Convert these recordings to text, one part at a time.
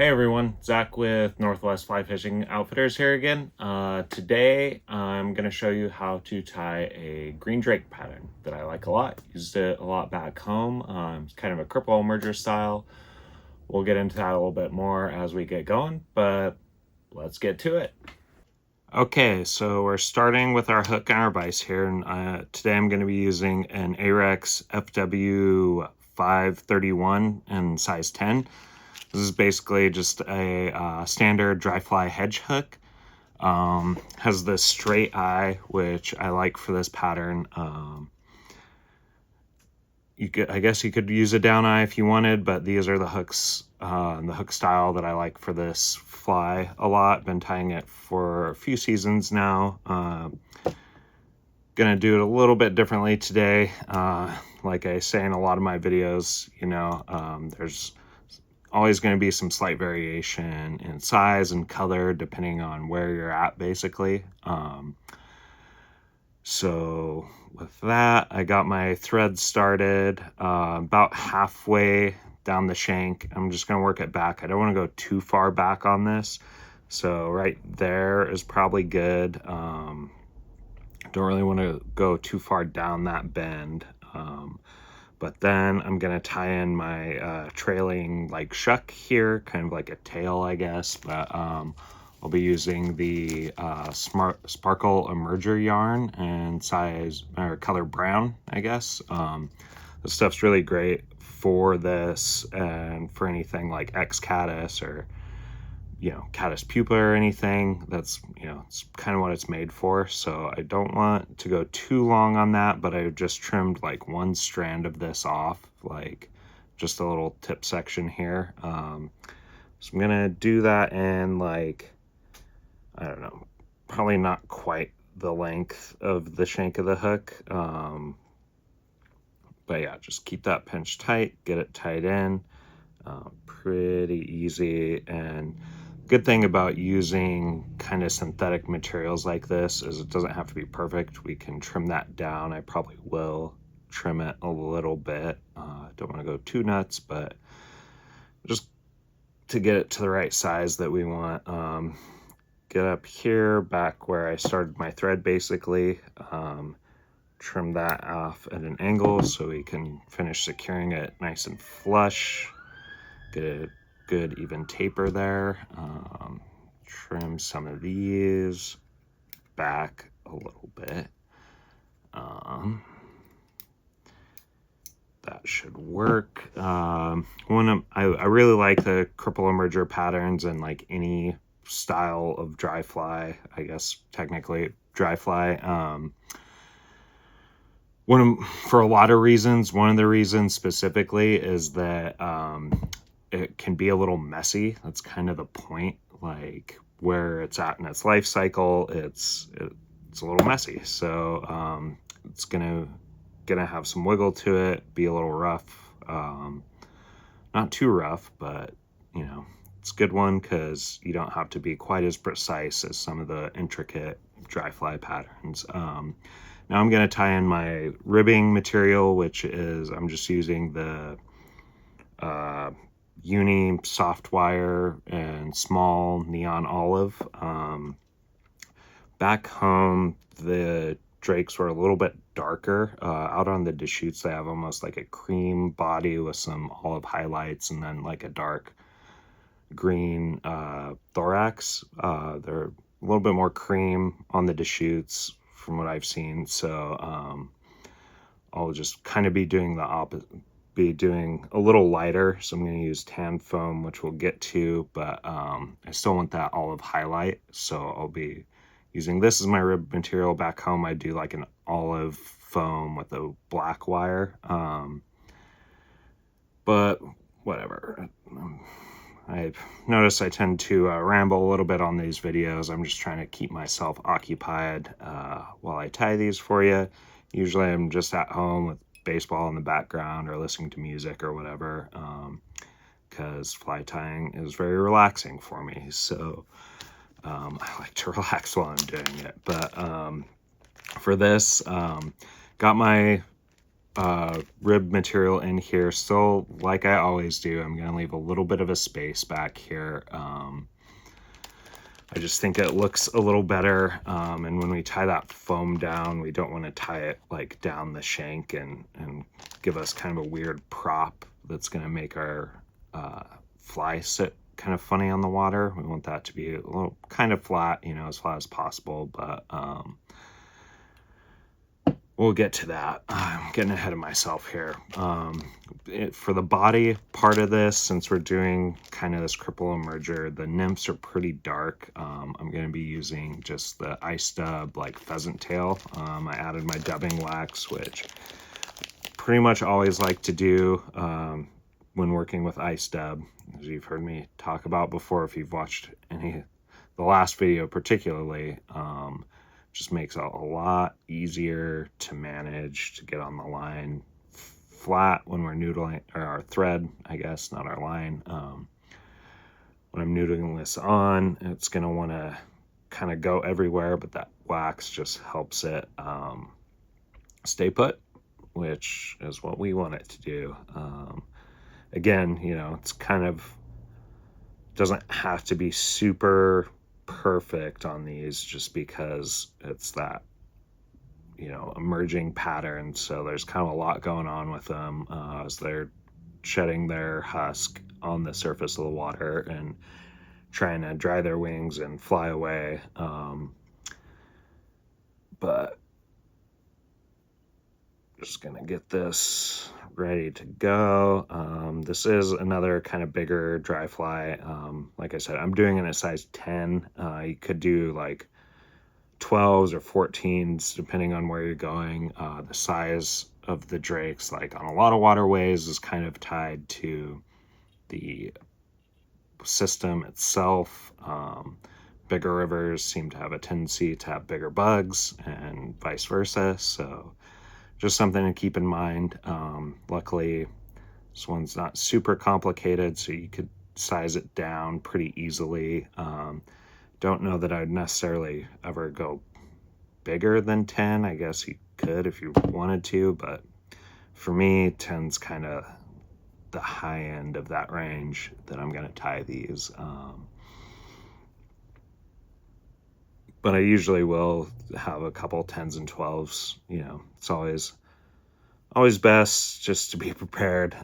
Hey everyone, Zach with Northwest Fly Fishing Outfitters here again. Today I'm going to show you how to tie a green drake pattern that I like a lot. Used it a lot back home. It's kind of a cripple merger style. We'll get into that a little bit more as we get going, but let's get to it. Okay, so we're starting with our hook and our vise here, and today I'm going to be using an Ahrex FW 531 in size 10. This is basically just a standard dry fly hedge hook. Has this straight eye, which I like for this pattern. I guess you could use a down eye if you wanted, but these are the hooks, the hook style that I like for this fly a lot. Been tying it for a few seasons now. Gonna do it a little bit differently today. Like I say in a lot of my videos, there's always going to be some slight variation in size and color depending on where you're at, basically. So with that, I got my thread started about halfway down the shank. I'm just going to work it back. I don't want to go too far back on this. So right there is probably good. Don't really want to go too far down that bend. But then I'm going to tie in my trailing like shuck here, kind of like a tail, I guess. But I'll be using the Sparkle Emerger yarn and size or color brown, I guess. This stuff's really great for this and for anything like X caddis or caddis pupa or anything. That's it's kind of what it's made for. So I don't want to go too long on that, but I just trimmed like one strand of this off, like just a little tip section here. So I'm gonna do that in like, I don't know, probably not quite the length of the shank of the hook. But yeah, just keep that pinched tight, get it tied in. Pretty easy. And good thing about using kind of synthetic materials like this is it doesn't have to be perfect. We can trim that down. I probably will trim it a little bit. Don't want to go too nuts, but just to get it to the right size that we want. Get up here, back where I started my thread, basically. Trim that off at an angle so we can finish securing it nice and flush. Get a good even taper there. Trim some of these back a little bit. That should work. I really like the Cripple Emerger patterns and like any style of dry fly, I guess technically dry fly. For a lot of reasons, one of the reasons specifically is that it can be a little messy. That's kind of the point, like where it's at in its life cycle, it's a little messy. So it's gonna have some wiggle to it, be a little rough. Not too rough, but it's a good one because you don't have to be quite as precise as some of the intricate dry fly patterns. Now I'm going to tie in my ribbing material, which is, I'm just using the uni soft wire and small neon olive. Back home, the drakes were a little bit darker. Out on the Deschutes, they have almost like a cream body with some olive highlights and then like a dark green thorax. They're a little bit more cream on the Deschutes from what I've seen. So I'll just kind of be doing the opposite, be doing a little lighter. So I'm going to use tan foam, which we'll get to, but I still want that olive highlight. So I'll be using this as my rib material. Back home, I do like an olive foam with a black wire. But whatever. I've noticed I tend to ramble a little bit on these videos. I'm just trying to keep myself occupied while I tie these for you. Usually I'm just at home with baseball in the background or listening to music or whatever, because fly tying is very relaxing for me. So I like to relax while I'm doing it. But for this, got my rib material in here. Still, like I always do, I'm gonna leave a little bit of a space back here. I just think it looks a little better, and when we tie that foam down, we don't want to tie it like down the shank and give us kind of a weird prop that's going to make our fly sit kind of funny on the water. We want that to be a little kind of flat, you know, as flat as possible, but we'll get to that. I'm getting ahead of myself here. For the body part of this, since we're doing kind of this cripple emerger, the nymphs are pretty dark. I'm going to be using just the ice dub, like pheasant tail. I added my dubbing wax, which pretty much always like to do when working with ice dub, as you've heard me talk about before if you've watched the last video particularly. Just makes it a lot easier to manage, to get on the line flat when we're noodling, or our thread, I guess, not our line. When I'm noodling this on, it's going to want to kind of go everywhere, but that wax just helps it stay put, which is what we want it to do. Again, you know, it's kind of doesn't have to be super perfect on these, just because it's that, you know, emerging pattern. So there's kind of a lot going on with them as they're shedding their husk on the surface of the water and trying to dry their wings and fly away. But just gonna get this ready to go. This is another kind of bigger dry fly. Like I said, I'm doing it in a size 10. You could do like 12s or 14s depending on where you're going. The size of the drakes, like on a lot of waterways, is kind of tied to the system itself. Bigger rivers seem to have a tendency to have bigger bugs and vice versa, so just something to keep in mind. Luckily, this one's not super complicated, so you could size it down pretty easily. Don't know that I'd necessarily ever go bigger than 10. I guess you could if you wanted to, but for me, 10's kind of the high end of that range that I'm going to tie these. But I usually will have a couple 10s and 12s. You know, it's always best just to be prepared,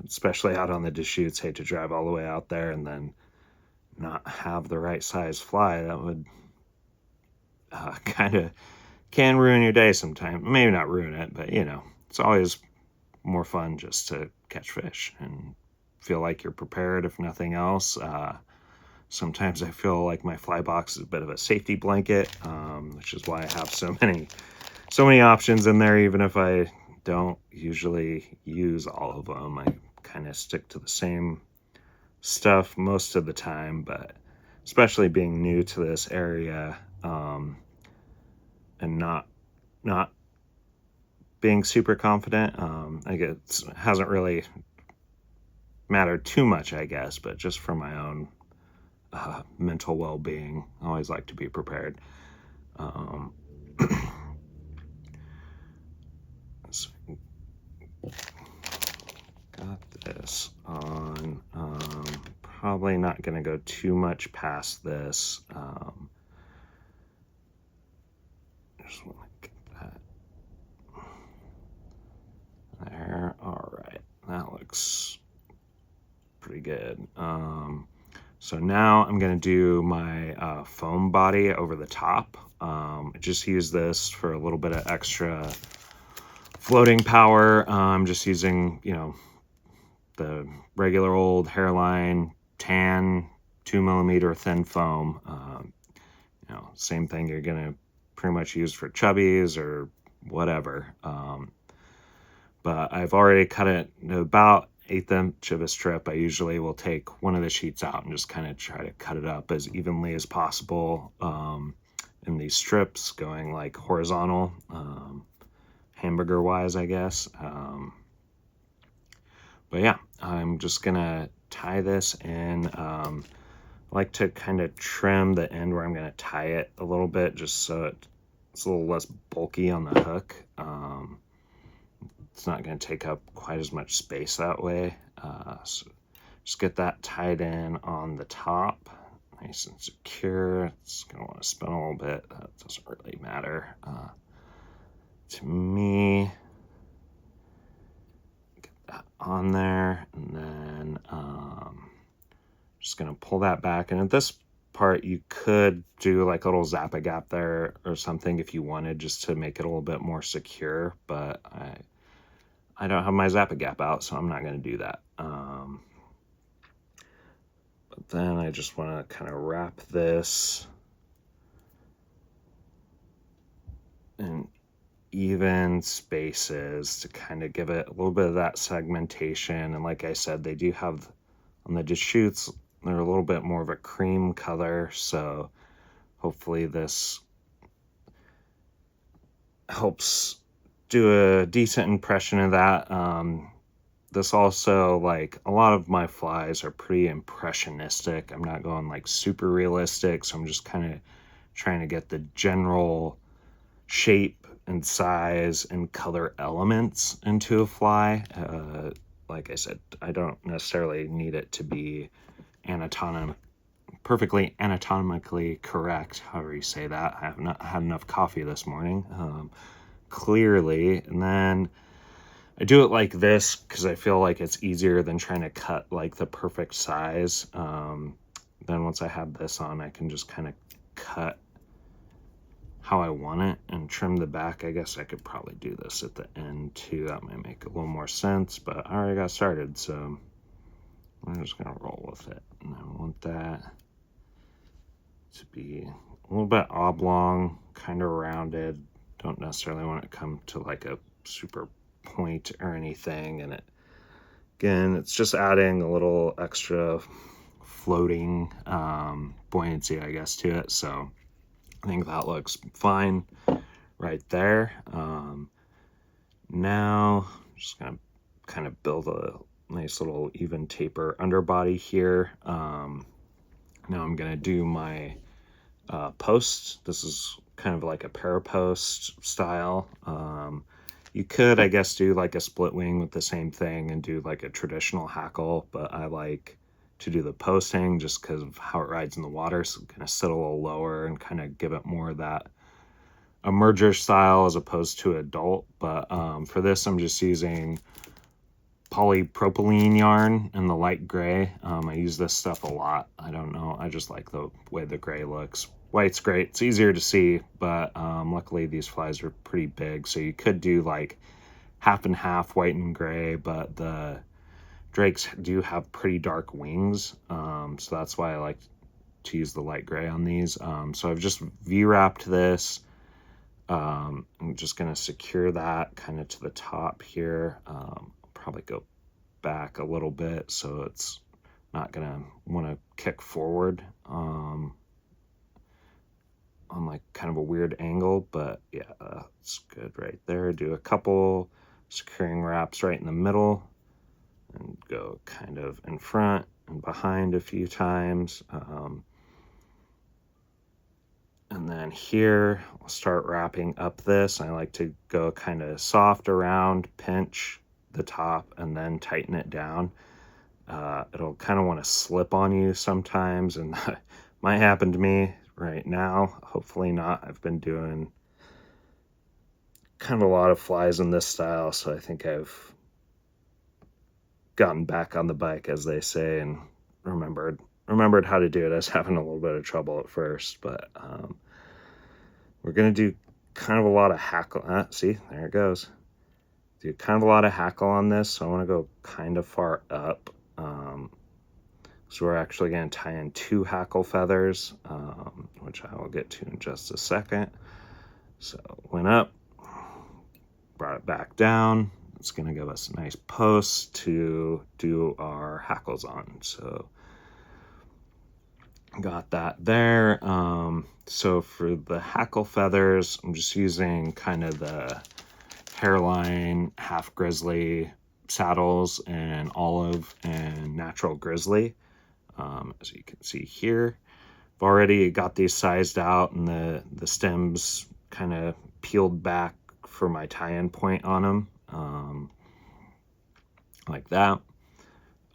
especially out on the Deschutes. Hate to drive all the way out there and then not have the right size fly. That would kind of can ruin your day sometimes. Maybe not ruin it, but you know, it's always more fun just to catch fish and feel like you're prepared, if nothing else. Sometimes I feel like my fly box is a bit of a safety blanket, which is why I have so many options in there. Even if I don't usually use all of them, I kind of stick to the same stuff most of the time. But especially being new to this area, and not being super confident, I guess it hasn't really mattered too much, I guess, but just for my own mental well-being, I always like to be prepared. So got this on. Probably not going to go too much past this. Just want to get that there. All right, that looks pretty good. So now I'm going to do my foam body over the top. I just use this for a little bit of extra floating power. I'm just using, you know, the regular old hairline tan 2mm thin foam. You know, same thing you're going to pretty much use for chubbies or whatever. But I've already cut it about 1/8 inch of a strip. I usually will take one of the sheets out and just kind of try to cut it up as evenly as possible in these strips, going like horizontal, hamburger wise, I guess. But yeah, I'm just gonna tie this in. I like to kind of trim the end where I'm gonna tie it a little bit, just so it's a little less bulky on the hook. it's not going to take up quite as much space that way. So just get that tied in on the top, nice and secure. It's going to want to spin a little bit. That doesn't really matter to me. Get that on there, and then just going to pull that back. And at this part, you could do like a little Zappa gap there or something if you wanted, just to make it a little bit more secure, but I don't have my Zappa gap out, so I'm not going to do that. But then I just want to kind of wrap this in even spaces to kind of give it a little bit of that segmentation. And like I said, they do have on the Deschutes, they're a little bit more of a cream color, so hopefully this helps do a decent impression of that. This also, like, a lot of my flies are pretty impressionistic. I'm not going like super realistic, so I'm just kind of trying to get the general shape and size and color elements into a fly. Like I said, I don't necessarily need it to be perfectly anatomically correct, however you say that. I have not had enough coffee this morning, clearly. And then I do it like this because I feel like it's easier than trying to cut like the perfect size. Then once I have this on, I can just kind of cut how I want it and trim the back. I guess I could probably do this at the end too. That might make a little more sense, but I already got started, so I'm just gonna roll with it. And I want that to be a little bit oblong, kind of rounded. Don't necessarily want it to come to like a super point or anything. And again, it's just adding a little extra floating buoyancy, I guess, to it. So I think that looks fine right there. Now I'm just gonna kind of build a nice little even taper underbody here. Now I'm gonna do my post. This is kind of like a parapost style. You could, I guess, do like a split wing with the same thing and do like a traditional hackle, but I like to do the posting just because of how it rides in the water. So I'm gonna sit a little lower and kind of give it more of that emerger style as opposed to adult. But for this, I'm just using polypropylene yarn in the light gray. I use this stuff a lot. I don't know, I just like the way the gray looks. White's great, it's easier to see, but luckily these flies are pretty big, so you could do like half and half white and gray, but the drakes do have pretty dark wings, so that's why I like to use the light gray on these. So I've just V-wrapped this. I'm just going to secure that kind of to the top here. I'll probably go back a little bit so it's not going to want to kick forward on like kind of a weird angle, but yeah, it's good right there. Do a couple securing wraps right in the middle and go kind of in front and behind a few times. And then here, I'll start wrapping up this. I like to go kind of soft around, pinch the top, and then tighten it down. It'll kind of want to slip on you sometimes, and that might happen to me right now. Hopefully not. I've been doing kind of a lot of flies in this style, so I think I've gotten back on the bike, as they say, and remembered how to do it. I was having a little bit of trouble at first, but we're gonna do kind of a lot of hackle. See, there it goes. Do kind of a lot of hackle on this, so I want to go kind of far up. So we're actually going to tie in 2 hackle feathers, which I will get to in just a second. So went up, brought it back down. It's going to give us a nice post to do our hackles on. So got that there. So for the hackle feathers, I'm just using kind of the hairline, half grizzly saddles, and olive and natural grizzly. As you can see here, I've already got these sized out, and the stems kind of peeled back for my tie-in point on them. like that.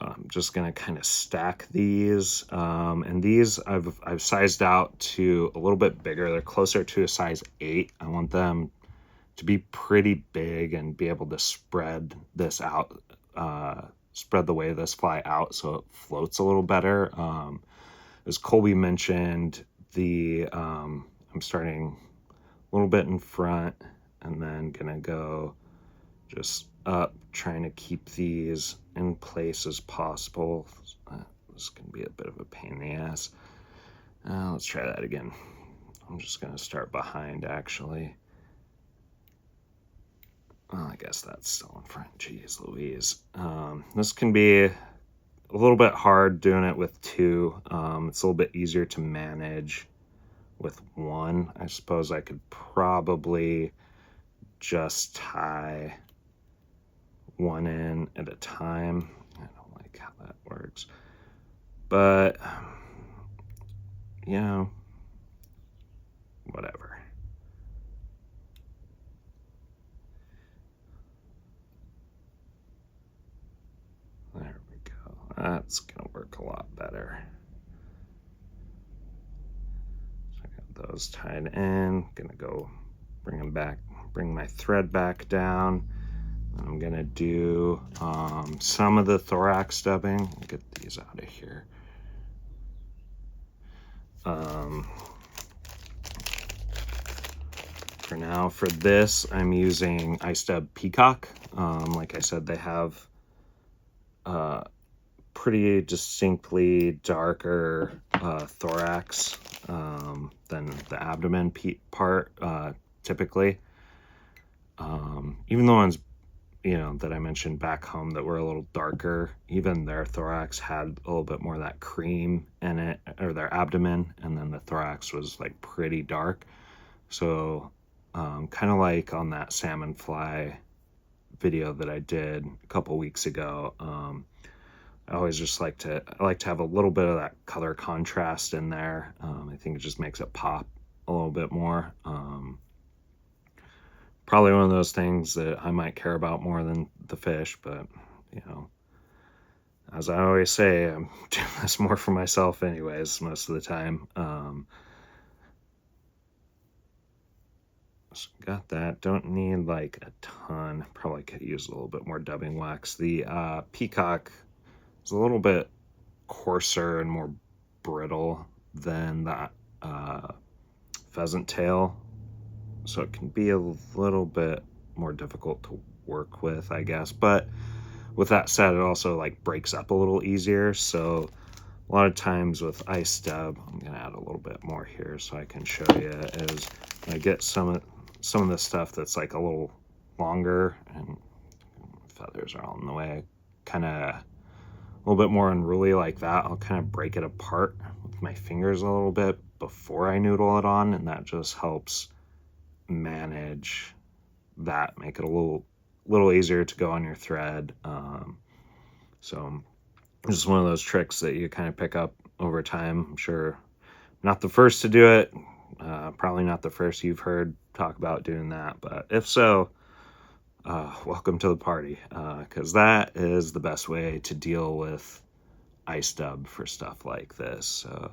I'm just gonna kind of stack these, and these I've sized out to a little bit bigger. They're closer to a size 8. I want them to be pretty big and be able to spread this out, spread the weight of this fly out so it floats a little better. As Colby mentioned, I'm starting a little bit in front and then gonna go just up, trying to keep these in place as possible. This is gonna be a bit of a pain in the ass. Let's try that again. I'm just gonna start behind, actually. Well, I guess that's still in front. Jeez Louise. This can be a little bit hard doing it with 2. It's a little bit easier to manage with 1. I suppose I could probably just tie 1 in at a time. I don't like how that works, but you know, whatever. There we go. That's gonna work a lot better. So I got those tied in. Gonna go bring them back, bring my thread back down. I'm gonna do some of the thorax dubbing. I'll get these out of here. For now, for this, I'm using Ice Dub Peacock. Like I said, they have pretty distinctly darker thorax than the abdomen part typically. Even the ones, you know, that I mentioned back home that were a little darker, even their thorax had a little bit more of that cream in it, or their abdomen, and then the thorax was like pretty dark. So kind of like on that salmon fly video that I did a couple weeks ago, I always just like to have a little bit of that color contrast in there. I think it just makes it pop a little bit more. Probably one of those things that I might care about more than the fish, but you know, as I always say, I'm doing this more for myself anyways most of the time. So got that. Don't need like a ton. Probably could use a little bit more dubbing wax. The Peacock is a little bit coarser and more brittle than that pheasant tail, so it can be a little bit more difficult to work with, I guess. But with that said, it also like breaks up a little easier. So a lot of times with ice dub, I'm gonna add a little bit more here so I can show you, is I get some of the stuff that's like a little longer, and feathers are all in the way, kind of a little bit more unruly like that. I'll kind of break it apart with my fingers a little bit before I noodle it on, and that just helps manage that, make it a little easier to go on your thread. So just one of those tricks that you kind of pick up over time. I'm sure not the first to do it, probably not the first you've heard talk about doing that, but if so, welcome to the party, because that is the best way to deal with ice dub for stuff like this. So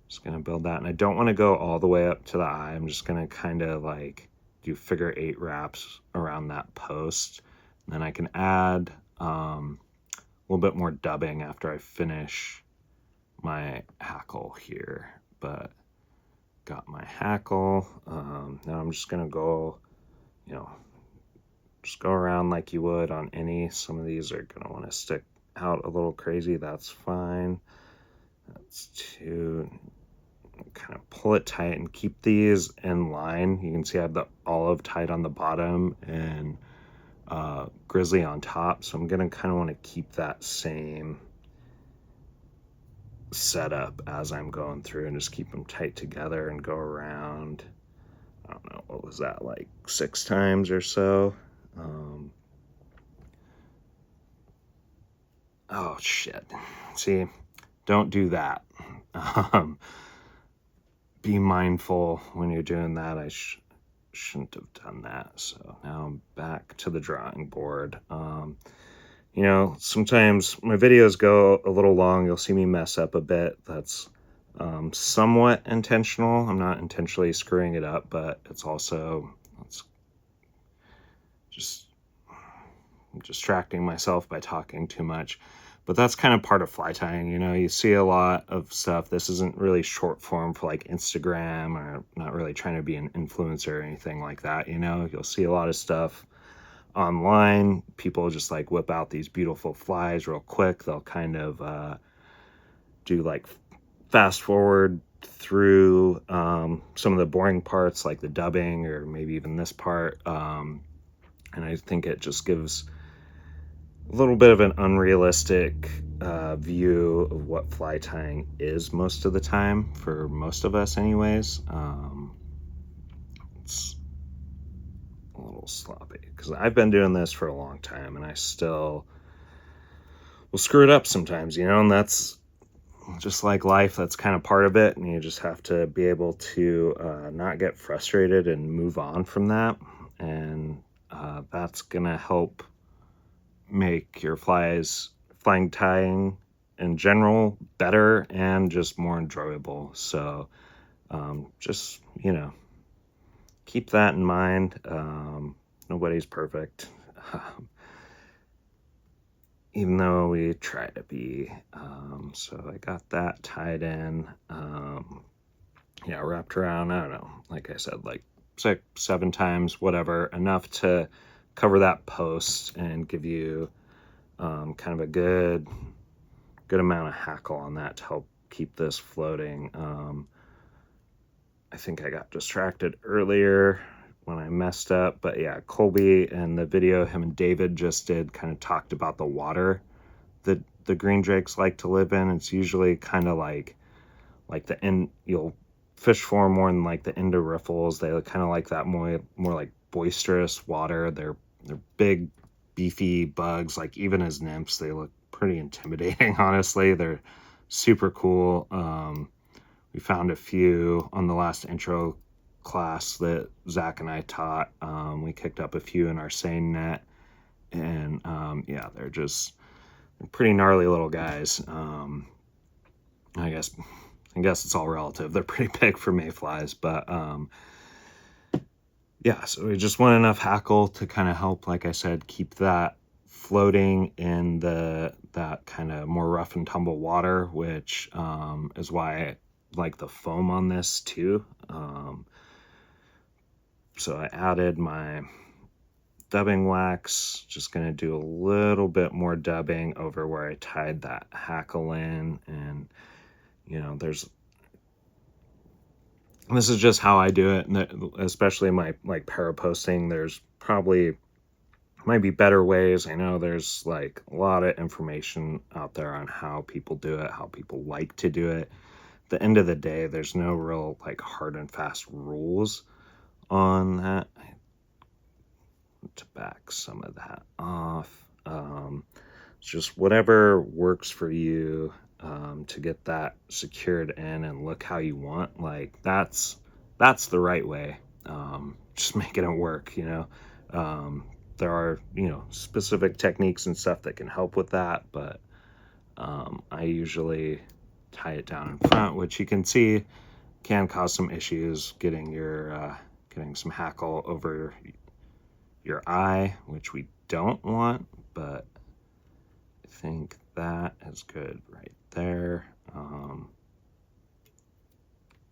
just gonna build that, and I don't want to go all the way up to the eye. I'm just gonna kind of like do figure 8 wraps around that post, and then I can add a little bit more dubbing after I finish my hackle here. But got my hackle. Now I'm just gonna go, you know, just go around like you would on any. Some of these are gonna want to stick out a little crazy. That's fine. That's 2. Kind of pull it tight and keep these in line. You can see I have the olive tied on the bottom and grizzly on top, so I'm gonna kind of want to keep that same setup as I'm going through, and just keep them tight together and go around. I don't know, what was that, like 6 times or so. Oh shit, see, don't do that. Be mindful when you're doing that. I shouldn't have done that. So now I'm back to the drawing board. You know, sometimes my videos go a little long. You'll see me mess up a bit. That's somewhat intentional. I'm not intentionally screwing it up, but it's just distracting myself by talking too much. But that's kind of part of fly tying. You know, you see a lot of stuff. This isn't really short form for like Instagram, or not really trying to be an influencer or anything like that. You know, you'll see a lot of stuff online. People just like whip out these beautiful flies real quick. They'll kind of do like fast forward through some of the boring parts, like the dubbing or maybe even this part. And I think it just gives a little bit of an unrealistic view of what fly tying is most of the time, for most of us anyways. It's a little sloppy because I've been doing this for a long time and I still will screw it up sometimes, you know, and that's just like life. That's kind of part of it, and you just have to be able to not get frustrated and move on from that. And that's gonna help make your flying tying in general better and just more enjoyable. So just, you know, keep that in mind. Nobody's perfect, even though we try to be. So I got that tied in, yeah, wrapped around, I don't know, like I said, like 6, 7 times, whatever, enough to cover that post and give you kind of a good amount of hackle on that to help keep this floating. I think I got distracted earlier when I messed up, but yeah, Colby and the video him and David just did kind of talked about the water that the green drakes like to live in. It's usually kind of like the end, you'll fish for more than like the end of riffles. They kind of like that more like boisterous water. They're big, beefy bugs. Like even as nymphs, they look pretty intimidating, honestly. They're super cool. We found a few on the last intro class that Zach and I taught. We kicked up a few in our seine net, and yeah, they're pretty gnarly little guys. I guess it's all relative. They're pretty big for mayflies, but yeah, so we just want enough hackle to kind of help, like I said, keep that floating in that kind of more rough and tumble water, which is why I like the foam on this too. So I added my dubbing wax, just gonna do a little bit more dubbing over where I tied that hackle in. And you know, this is just how I do it, and especially my like para posting, there's probably might be better ways. I know there's like a lot of information out there on how people do it, how people like to do it. At the end of the day, there's no real like hard and fast rules on that. I need to back some of that off. It's just whatever works for you to get that secured in and look how you want. Like that's the right way. Just making it work, you know. There are, you know, specific techniques and stuff that can help with that, but I usually tie it down in front, which you can see can cause some issues getting some hackle over your eye, which we don't want, but I think that is good right there. And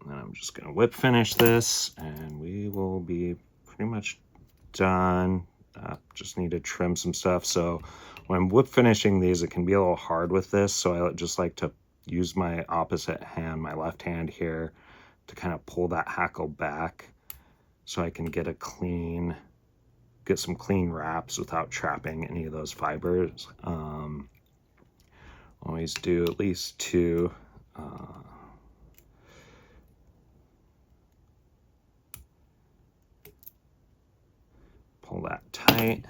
then I'm just gonna whip finish this and we will be pretty much done. Just need to trim some stuff. So when I'm whip finishing these, it can be a little hard with this. So I just like to use my opposite hand, my left hand here, to kind of pull that hackle back so I can get some clean wraps without trapping any of those fibers. Always do at least 2. Pull that tight,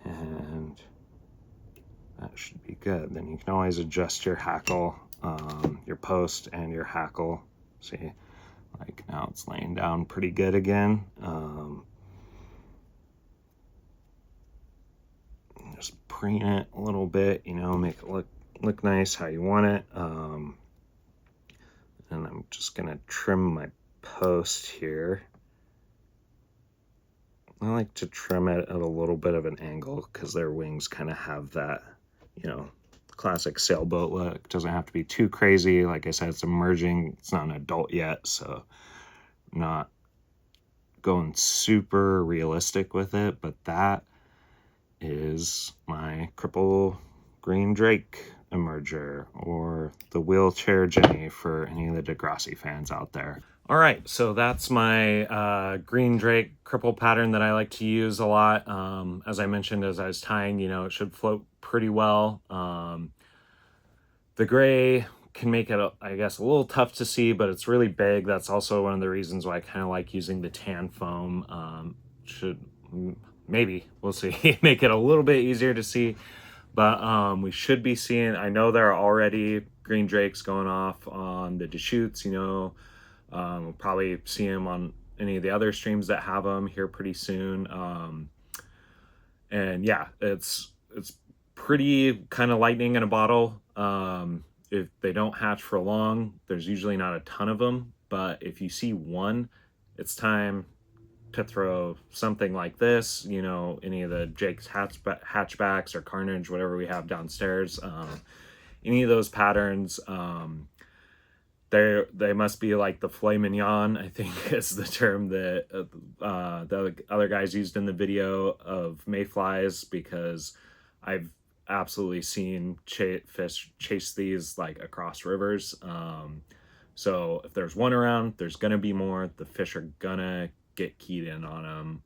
and that should be good. Then you can always adjust your hackle, your post and your hackle. See, Like now it's laying down pretty good again. Just preen it a little bit, you know, make it look nice how you want it. And I'm just gonna trim my post here. I like to trim it at a little bit of an angle because their wings kind of have that, you know, classic sailboat look. Doesn't have to be too crazy. Like I said, it's emerging. It's not an adult yet, so I'm not going super realistic with it. But that is my Crippled Green Drake emerger, or the wheelchair Jenny for any of the Degrassi fans out there. All right, so that's my Green Drake cripple pattern that I like to use a lot. As I mentioned, as I was tying, you know, it should float pretty well. The gray can make it, I guess, a little tough to see, but it's really big. That's also one of the reasons why I kind of like using the tan foam. Should, maybe, we'll see, make it a little bit easier to see. But we should be seeing, I know there are already green drakes going off on the Deschutes, you know. We'll probably see them on any of the other streams that have them here pretty soon. And yeah, it's pretty kind of lightning in a bottle. If they don't hatch for long, there's usually not a ton of them, but if you see one, it's time to throw something like this, you know, any of the Jake's hatchbacks or Carnage, whatever we have downstairs. Any of those patterns, they must be like the filet mignon, I think is the term that the other guys used in the video of mayflies, because I've absolutely seen fish chase these like across rivers. So if there's one around, there's gonna be more. The fish are gonna get keyed in on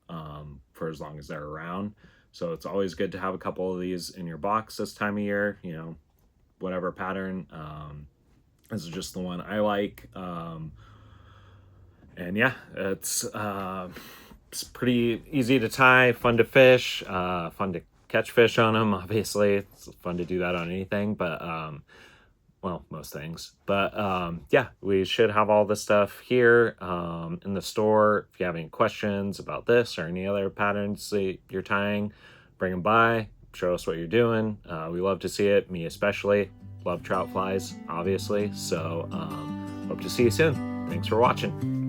them for as long as they're around. So it's always good to have a couple of these in your box this time of year, you know, whatever pattern. This is just the one I like. And yeah, it's pretty easy to tie, fun to fish, fun to catch fish on them. Obviously, it's fun to do that on anything, but well, most things. But yeah, we should have all this stuff here in the store. If you have any questions about this or any other patterns that you're tying, bring them by, show us what you're doing. We love to see it, me especially. Love trout flies, obviously. So hope to see you soon. Thanks for watching.